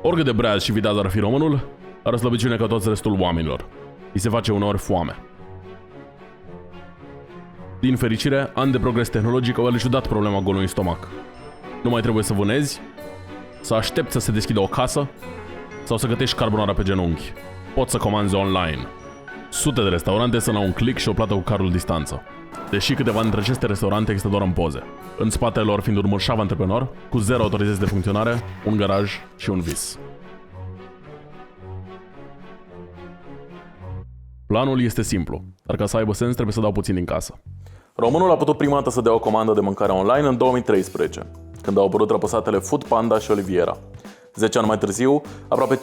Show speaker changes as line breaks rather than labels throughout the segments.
Oricât de breaz și viteaz ar fi românul, are slăbiciune ca toți restul oamenilor. Îi se face uneori foame. Din fericire, ani de progres tehnologic au elucidat problema golului în stomac. Nu mai trebuie să vânezi, să aștepți să se deschidă o casă sau să gătești carbonara pe genunchi. Poți să comanzi online. Sute de restaurante sunt la un click și o plată cu cardul distanță. Deși câteva dintre aceste restaurante există doar în poze. În spatele lor fiind un mărșav antreprenor, cu 0 autorizații de funcționare, un garaj și un vis. Planul este simplu, dar ca să aibă sens trebuie să dau puțin din casă. Românul a putut prima dată să dea o comandă de mâncare online în 2013, când au apărut răpăsatele Food Panda și Oliviera. 10 ani mai târziu, aproape 50%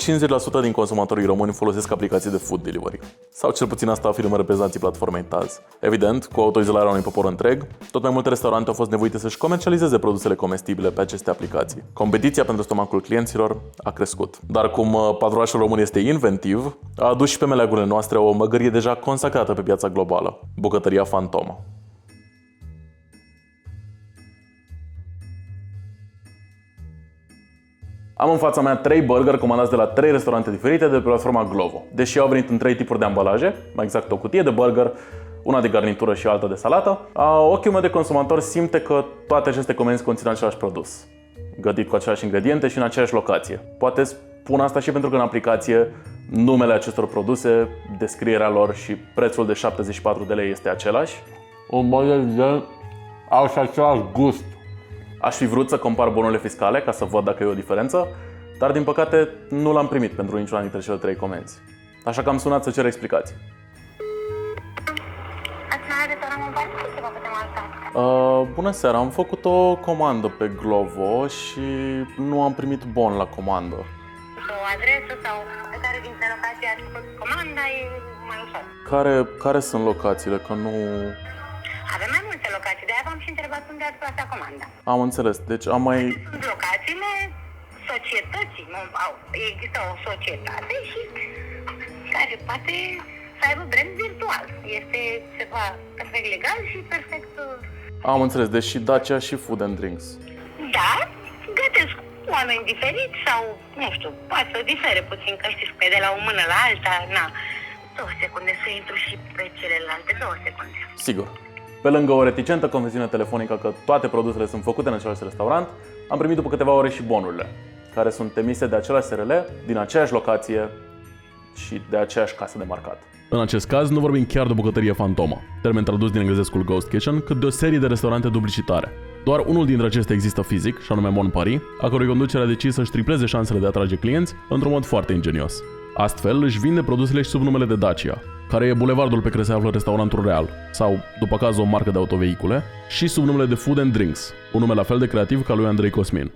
din consumatorii români folosesc aplicații de food delivery. Sau cel puțin asta afirmă reprezentanții platformei Taz. Evident, cu autoizolarea unui popor întreg, tot mai multe restaurante au fost nevoite să-și comercializeze produsele comestibile pe aceste aplicații. Competiția pentru stomacul clienților a crescut. Dar cum patruașul român este inventiv, a adus și pe meleagurile noastre o măgărie deja consacrată pe piața globală, bucătăria Fantoma. Am în fața mea 3 burgeri comandați de la 3 restaurante diferite de pe platforma Glovo. Deși au venit în 3 tipuri de ambalaje, mai exact o cutie de burger, una de garnitură și alta de salată, ochiul meu de consumator simte că toate aceste comenzi conțin același produs, gătit cu aceleași ingrediente și în aceeași locație. Poate spun asta și pentru că în aplicație numele acestor produse, descrierea lor și prețul de 74 de lei este același.
Un model de au și același gust.
Aș fi vrut să compar bonurile fiscale ca să văd dacă e o diferență, dar din păcate nu l-am primit pentru niciuna dintre cele 3 comenzi. Așa că am sunat să cer explicații. Bună seara, am făcut o comandă pe Glovo și nu am primit bon la comandă.
O adresă sau pe care dintre locații ați făcut comanda e mai ușor.
Care sunt locațiile? Că nu...
Avem mai multe locații, de-aia v-am și întrebat unde ați plasat comanda.
Am înțeles, deci am mai...
Sunt locațiile societății, există o societate și care poate să aibă brand virtual. Este ceva perfect legal și perfect...
Am înțeles, deci și Dacia și Food and Drinks.
Da, gătesc oameni diferiți sau, nu știu, poate să difere puțin, că știți că e de la o mână la alta, na. 2 secunde să intru și pe celelalte, 2 secunde.
Sigur. Pe lângă o reticentă confesiune telefonică că toate produsele sunt făcute în același restaurant, am primit după câteva ore și bonurile, care sunt emise de același SRL, din aceeași locație și de aceeași casă de marcat. În acest caz, nu vorbim chiar de bucătărie Fantoma, termen tradus din englezescul Ghost Kitchen, cât de o serie de restaurante duplicitare. Doar unul dintre acestea există fizic, și anume Mon Paris, a cărui conducere a decis să-și tripleze șansele de a atrage clienți într-un mod foarte ingenios. Astfel, își vinde produsele și sub numele de Dacia, care e bulevardul pe care se află restaurantul real, sau, după caz, o marcă de autovehicule, și sub numele de Food and Drinks, un nume la fel de creativ ca lui Andrei Cosmin.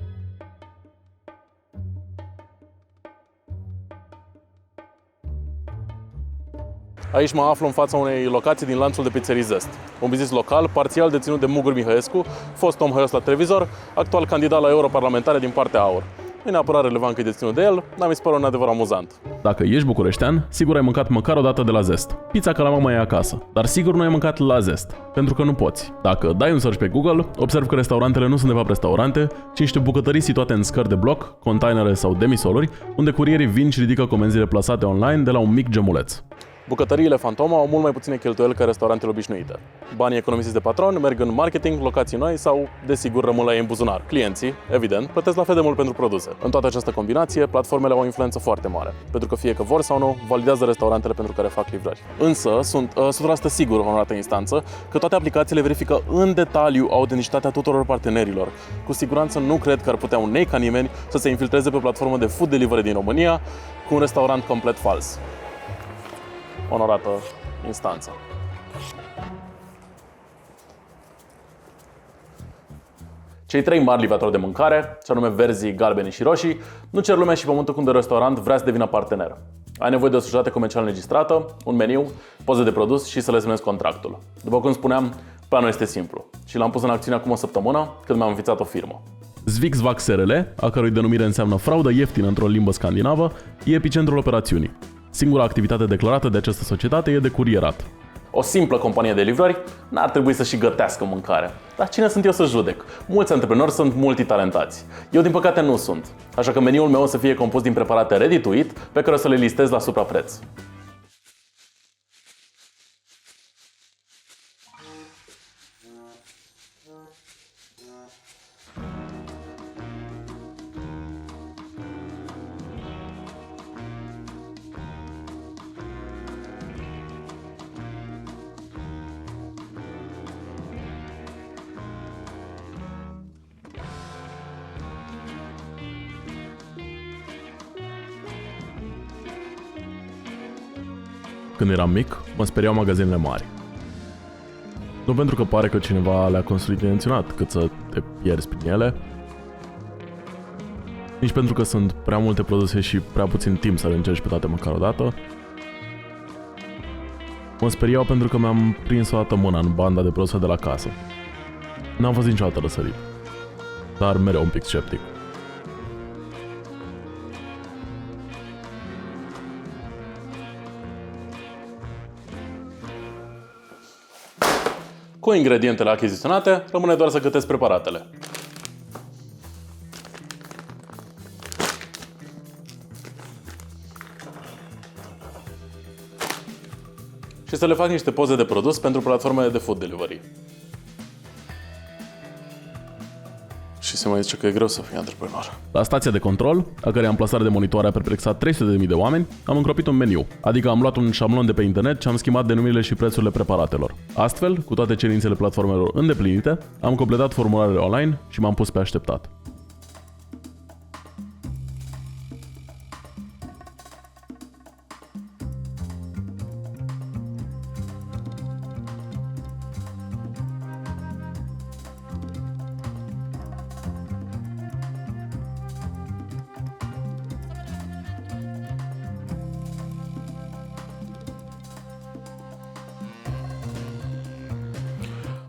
Aici mă aflu în fața unei locații din lanțul de pizzerii Zest, un business local parțial deținut de Mugur Mihăescu, fost om hăios la televizor, actual candidat la europarlamentare din partea AUR. Nu e neapărat relevant că e deținut de el, dar mi se pare un adevăr amuzant. Dacă ești bucureștean, sigur ai mâncat măcar o dată de la Zest. Pizza ca la mama e acasă, dar sigur nu ai mâncat la Zest, pentru că nu poți. Dacă dai un search pe Google, observi că restaurantele nu sunt de fapt restaurante, ci niște bucătării situate în scări de bloc, containere sau demisoluri, unde curierii vin și ridică comenzile plasate online de la un mic gemuleț. Bucătăriile Fantoma au mult mai puține cheltuieli ca restaurantele obișnuite. Banii economisiți de patron merg în marketing, locații noi sau, desigur, rămân la ei în buzunar. Clienții, evident, plătesc la fel de mult pentru produse. În toată această combinație, platformele au o influență foarte mare, pentru că fie că vor sau nu, validează restaurantele pentru care fac livrări. Însă, sunt 100% sigur, onorată instanță, că toate aplicațiile verifică în detaliu autenticitatea tuturor partenerilor. Cu siguranță nu cred că ar putea un nei ca nimeni să se infiltreze pe platformă de food delivery din România cu un restaurant complet fals. Onorată instanță. Cei 3 mari livratori de mâncare, ce anume verzi, galbeni și roșii, nu cer lumea și pământul când de restaurant vrea să devină partener. Ai nevoie de o societate comercială înregistrată, un meniu, poze de produs și să le semnezi contractul. După cum spuneam, planul este simplu și l-am pus în acțiune acum o săptămână când mi-am înființat o firmă. Zvixvax SRL, a cărui denumire înseamnă fraudă ieftină într-o limbă scandinavă, e epicentrul operațiunii. Singura activitate declarată de această societate e de curierat. O simplă companie de livrări n-ar trebui să și gătească mâncare. Dar cine sunt eu să judec? Mulți antreprenori sunt multitalentați. Eu, din păcate, nu sunt. Așa că meniul meu o să fie compus din preparate ready to eat pe care o să le listez la suprapreț.
Când eram mic, mă speriau magazinele mari. Nu pentru că pare că cineva le-a construit intenționat, cât să te pierzi prin ele, nici pentru că sunt prea multe produse și prea puțin timp să le încerci pe toate măcar o dată. Mă speriau pentru că mi-am prins o dată mâna în banda de produse de la casă. N-am fost niciodată răsărit, dar mereu un pic sceptic.
Cu ingredientele achiziționate, rămâne doar să gătesc preparatele. Și să le fac niște poze de produs pentru platformele de food delivery. Și se mai zice că e greu să fii antreprenor.
La stația de control, a cărei amplasare de monitoare a perplexat 300.000 de oameni, am încropit un meniu, adică am luat un șablon de pe internet și am schimbat denumirile și prețurile preparatelor. Astfel, cu toate cerințele platformelor îndeplinite, am completat formularele online și m-am pus pe așteptat.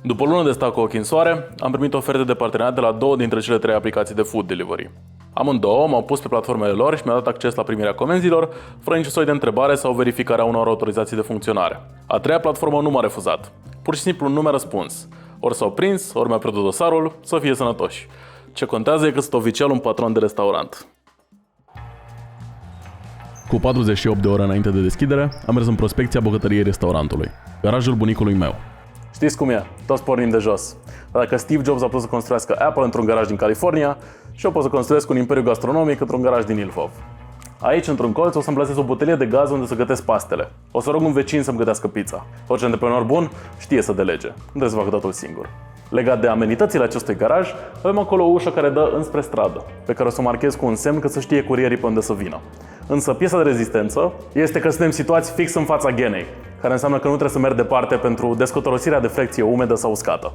După o lună de stat cu ochii în soare, am primit oferte de parteneriat de la 2 dintre cele 3 aplicații de food delivery. Amândouă m-au pus pe platformele lor și mi-au dat acces la primirea comenzilor, fără niciun soi de întrebare sau verificarea unor autorizații de funcționare. A treia platformă nu m-a refuzat. Pur și simplu nu mi-a răspuns. Ori s-au prins, ori mi-a pierdut dosarul, să fie sănătoși. Ce contează e că sunt oficial un patron de restaurant.
Cu 48 de ore înainte de deschidere, am mers în prospecția bucătăriei restaurantului, garajul bunicului meu.
Știți cum e? Toți pornim de jos. Dacă Steve Jobs a putut să construiască Apple într-un garaj din California, și eu pot să construiesc un imperiu gastronomic într-un garaj din Ilfov. Aici, într-un colț, o să-mi plasez o butelie de gaz unde să gătesc pastele. O să rog un vecin să-mi gătească pizza. Orice antreprenor bun știe să delege. Nu trebuie să facă totul singur. Legat de amenitățile acestui garaj, avem acolo o ușă care dă înspre stradă, pe care o să o marchez cu un semn că să știe curierii pe unde să vină. Însă piesa de rezistență este că suntem situați fix în fața ghenei, care înseamnă că nu trebuie să merg departe pentru descotorosirea de frecție umedă sau uscată.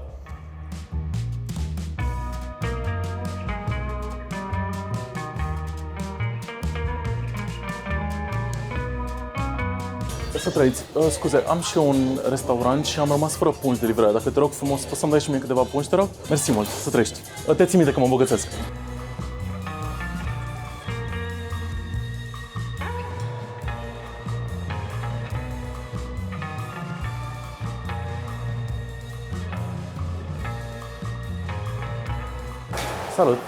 Să trăiți. Scuze, am și eu un restaurant și am rămas fără pungi de livrare. Dacă te rog frumos, poți să-mi dai și mie câteva pungi, te rog? Mersi mult, să trăiești. Te ții minte că mă îmbogățesc. Salut!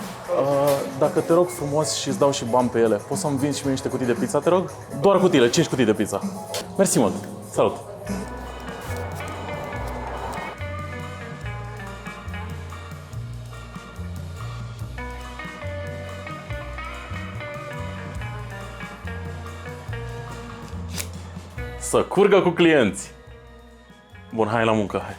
Dacă te rog frumos și îți dau și bani pe ele, poți să-mi vinzi și mie niște cutii de pizza, te rog? Doar cutiile, 5 cutii de pizza. Mersi mult! Salut! Să curgă cu clienți! Bun, hai la muncă, hai!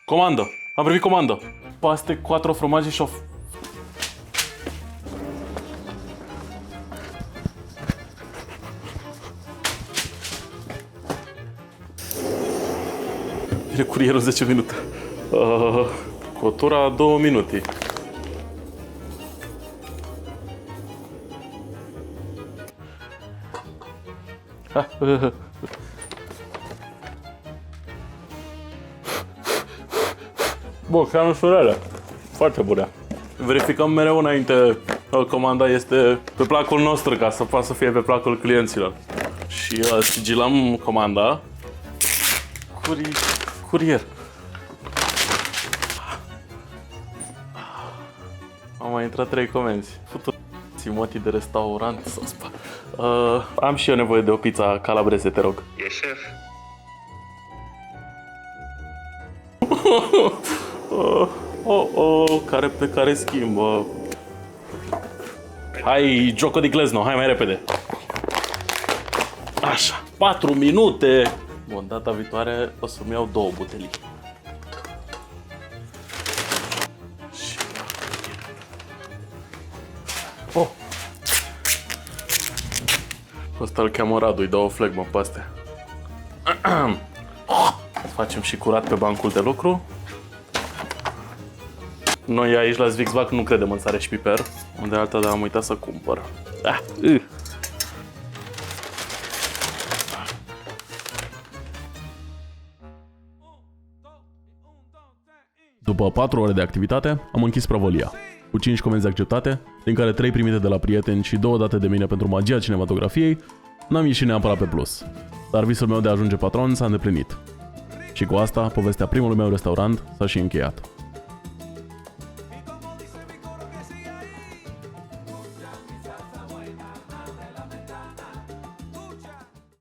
Comandă! Am primit comandă! Paste, 4 fromaje și o... Vine curierul 10 minute. Cotura 2 minute.
Bocanușurele. Foarte bune.
Verificăm mereu înainte că comanda este pe placul nostru, ca să poată să fie pe placul clienților. Și sigilăm comanda. Curier. Am mai intrat 3 comenzi. Simoti de restaurant sau spa. Am și eu nevoie de o pizza calabrese, te rog.
E șef.
Care schimbă. Hai, Gioco di Glezno, hai mai repede. Așa, 4 minute. Bun, data viitoare o să-mi iau 2 butelii. Oh. Ăsta îl cheamă Radu, îi dau o flegmă pe astea. Facem și curat pe bancul de lucru. Noi aici la Zvigsvac nu credem în sare și piper. Unde alta, dar am uitat să cumpăr.
După 4 ore de activitate, am închis prăvălia, cu 5 comenzi acceptate, din care 3 primite de la prieteni și 2 date de mine pentru magia cinematografiei, n-am ieșit neapărat pe plus. Dar visul meu de a ajunge patron s-a îndeplinit. Și cu asta, povestea primului meu restaurant s-a și încheiat.